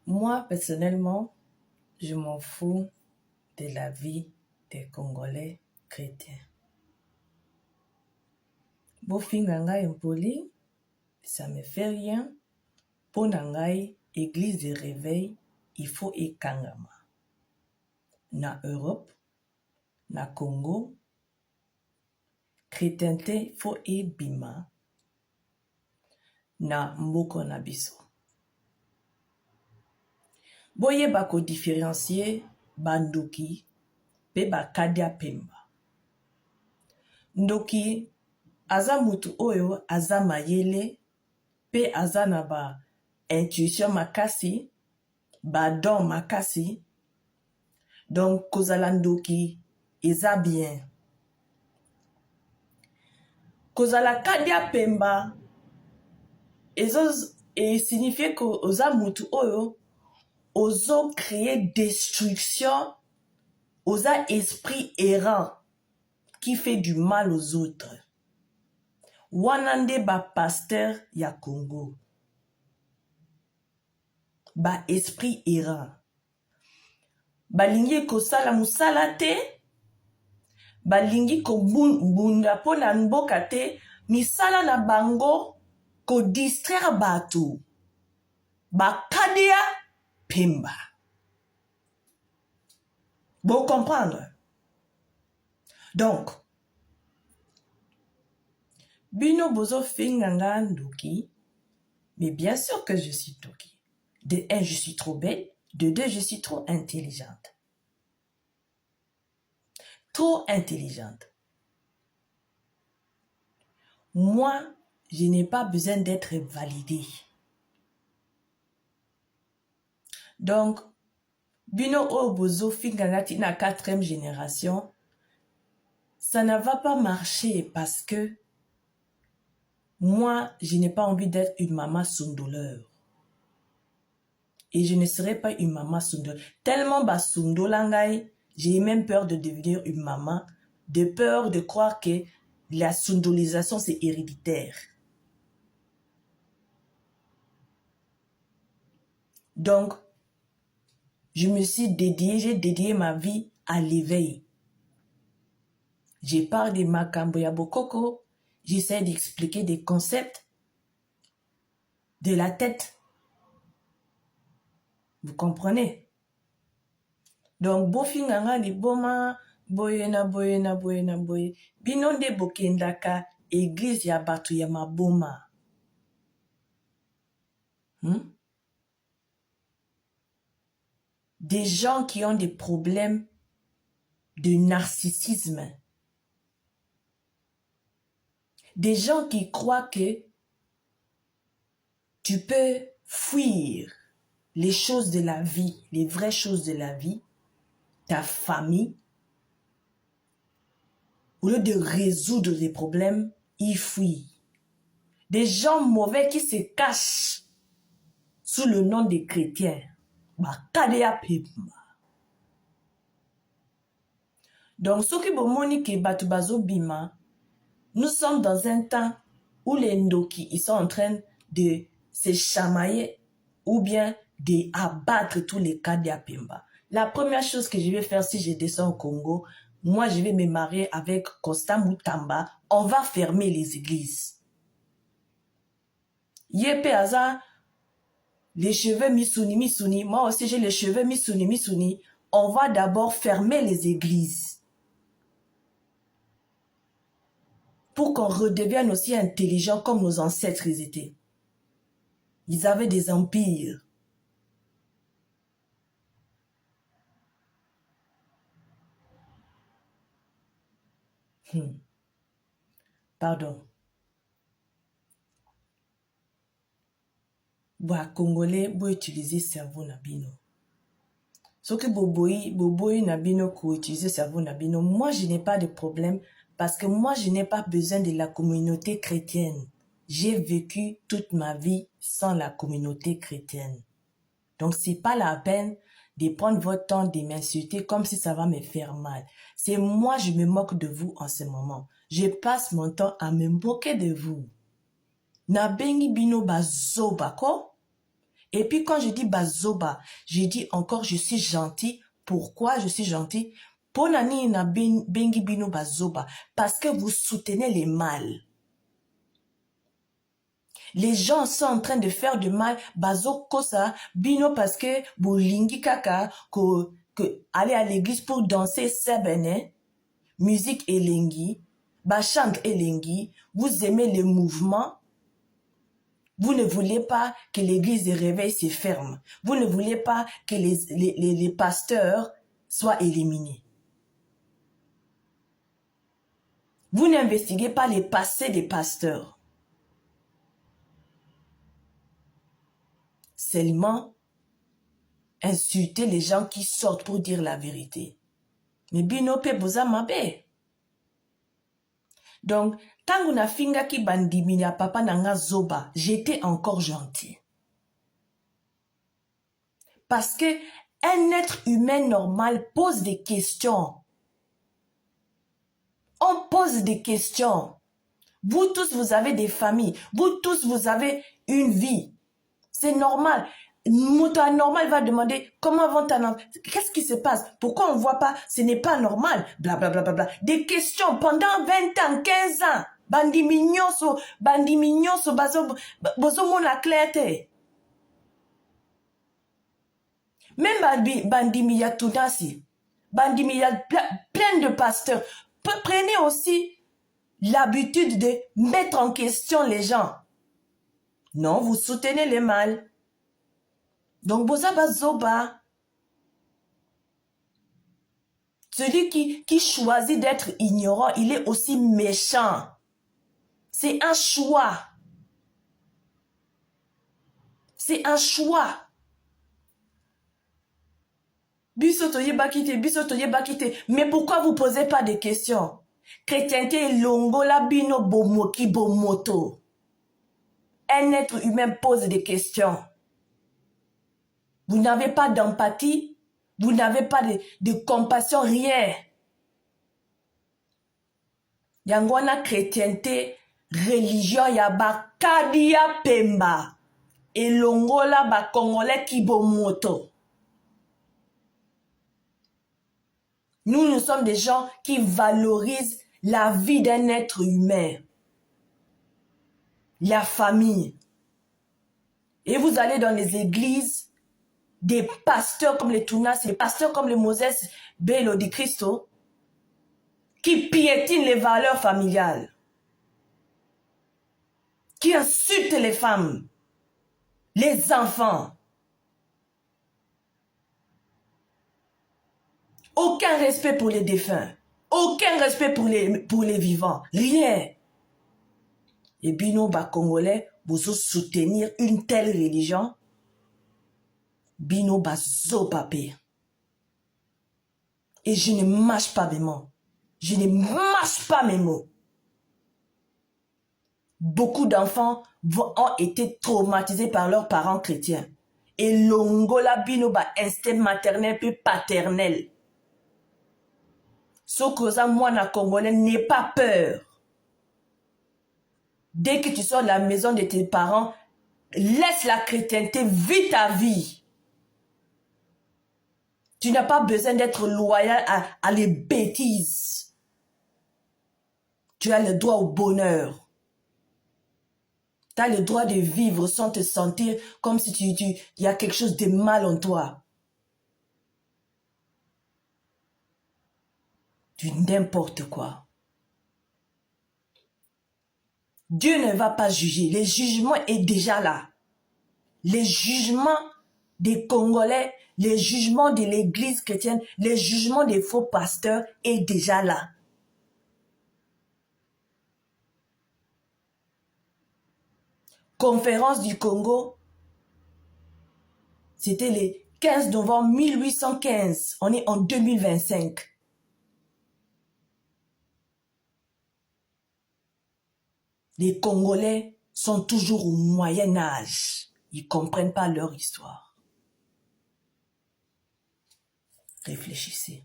Moi, personnellement, je m'en fous de la vie des Congolais chrétiens. Bofinganga impoli, ça me fait rien. Ponangai, église de réveil, il faut ekangama. Na Europe, na Congo, chrétienté faut ebima. Na mboko na biso. Boye bako différencier bandoki pe bakadia pemba. Ndoki aza mutu oyo aza mayele pe aza na ba intuition makasi, ba don makasi. Donc kozala ndoki eza bien. Kozala kadia pemba et signifie que oza mutu oyo ozo créer destruction, oza esprit errant qui fait du mal aux autres. Wanande ba pasteur ya Congo. Ba esprit errant. Balingi ko sala musala te. Balingi ko bunda po na mboka te. Misala na bango ko distraire bato. Ba kadia pemba. Bon comprendre. Donc, Bino bozo finganga ndoki, mais bien sûr que je suis ndoki. De 1, je suis trop belle. De 2, je suis trop intelligente. Trop intelligente. Moi, je n'ai pas besoin d'être validée. Donc, Bino Obozo Fingangati na 4e génération, ça ne va pas marcher parce que moi, je n'ai pas envie d'être une maman sondoleur. Et je ne serai pas une maman sondoleur. Tellement bas sondolangai, j'ai même peur de devenir une maman, de peur de croire que la sondolisation, c'est héréditaire. Donc, je me suis dédiée, j'ai dédié ma vie à l'éveil. Je parle de Makamboya Bokoko, j'essaie d'expliquer des concepts de la tête. Vous comprenez? Donc, Bofinganga ni boma, boyena. Binonde bokendaka, église ya batu ya maboma. Des gens qui ont des problèmes de narcissisme. Des gens qui croient que tu peux fuir les choses de la vie, les vraies choses de la vie, ta famille. Au lieu de résoudre les problèmes, ils fuient. Des gens mauvais qui se cachent sous le nom des chrétiens. Donc, ce qui bomoni ke batu bazo bima, nous sommes dans un temps où les ndoki, ils sont en train de se chamailler ou bien d'abattre tous les cas d'Apemba. La première chose que je vais faire si je descends au Congo, moi je vais me marier avec Costa Moutamba, on va fermer les églises. Yepe Aza, les cheveux misouni, moi aussi j'ai les cheveux misouni, on va d'abord fermer les églises. Pour qu'on redevienne aussi intelligent comme nos ancêtres étaient. Ils avaient des empires. Pardon. Bois Congolais, bo utiliser cerveau nabino. Ce que boboyi nabino ko utiliser cerveau nabino, moi je n'ai pas de problème parce que moi je n'ai pas besoin de la communauté chrétienne. J'ai vécu toute ma vie sans la communauté chrétienne. Donc c'est pas la peine de prendre votre temps de m'insulter comme si ça va me faire mal. C'est moi, je me moque de vous en ce moment. Je passe mon temps à me moquer de vous. Na bengi bino bazo bako. Et puis quand je dis bazoba, je dis encore je suis gentil. Pourquoi je suis gentil? Ponani na bengi bino bazoba. Parce que vous soutenez les mâles. Les gens sont en train de faire du mal. Bazo kosa bino parce que bolingi kaka que aller à l'église pour danser sebene, musique elengi, bachang elengi. Vous aimez les mouvements. Vous ne voulez pas que l'église de réveil se ferme. Vous ne voulez pas que les pasteurs soient éliminés. Vous n'investiguez pas les passés des pasteurs. Seulement, insulter les gens qui sortent pour dire la vérité. Mais bino pe boza mabe. Donc, quand on a finga ki bandimini a papa nanga zoba, j'étais encore gentil. Parce que un être humain normal pose des questions. On pose des questions. Vous tous, vous avez des familles. Vous tous, vous avez une vie. C'est normal. Mouton anormal va demander comment vont ta enfant. Qu'est-ce qui se passe? Pourquoi on ne voit pas? Ce n'est pas normal. Bla bla bla bla bla. Des questions pendant 20 ans, 15 ans. Bandi mignonso, bozo mona clarté. Même bandi miya tunasi. Bandi miya plein de pasteurs. Prenez aussi l'habitude de mettre en question les gens. Non, vous soutenez les mâles. Donc, boza bazoba. Celui qui choisit d'être ignorant, il est aussi méchant. C'est un choix. C'est un choix. Mais pourquoi vous ne posez pas de questions? Chrétienté longola bino bomoki bomoto. Un être humain pose des questions. Vous n'avez pas d'empathie, vous n'avez pas de compassion, rien. Yangwana chrétienté, religion yaba kadia pemba. Et longola ba congolais kibomoto. Nous sommes des gens qui valorisent la vie d'un être humain. La famille. Et vous allez dans les églises, des pasteurs comme les Tunas, des pasteurs comme les Moses Bello di Cristo, qui piétinent les valeurs familiales, qui insultent les femmes, les enfants. Aucun respect pour les défunts, aucun respect pour les vivants, rien. Et bino ba congolais, vous soutenir une telle religion, bino ba zo papé. Et je ne mâche pas mes mots. Je ne mâche pas mes mots. Beaucoup d'enfants ont été traumatisés par leurs parents chrétiens. Et longola bino ba instinct maternel puis paternel. Ce que moi na congolais n'aie pas peur. Dès que tu sors de la maison de tes parents, laisse la chrétienté, vis ta vie. Tu n'as pas besoin d'être loyal à les bêtises. Tu as le droit au bonheur. Tu as le droit de vivre sans te sentir comme si il y a quelque chose de mal en toi. Du n'importe quoi. Dieu ne va pas juger. Le jugement est déjà là. Les jugements des Congolais, les jugements de l'église chrétienne, les jugements des faux pasteurs est déjà là. Conférence du Congo, c'était le 15 novembre 1815. On est en 2025. Les Congolais sont toujours au Moyen Âge. Ils ne comprennent pas leur histoire. Réfléchissez.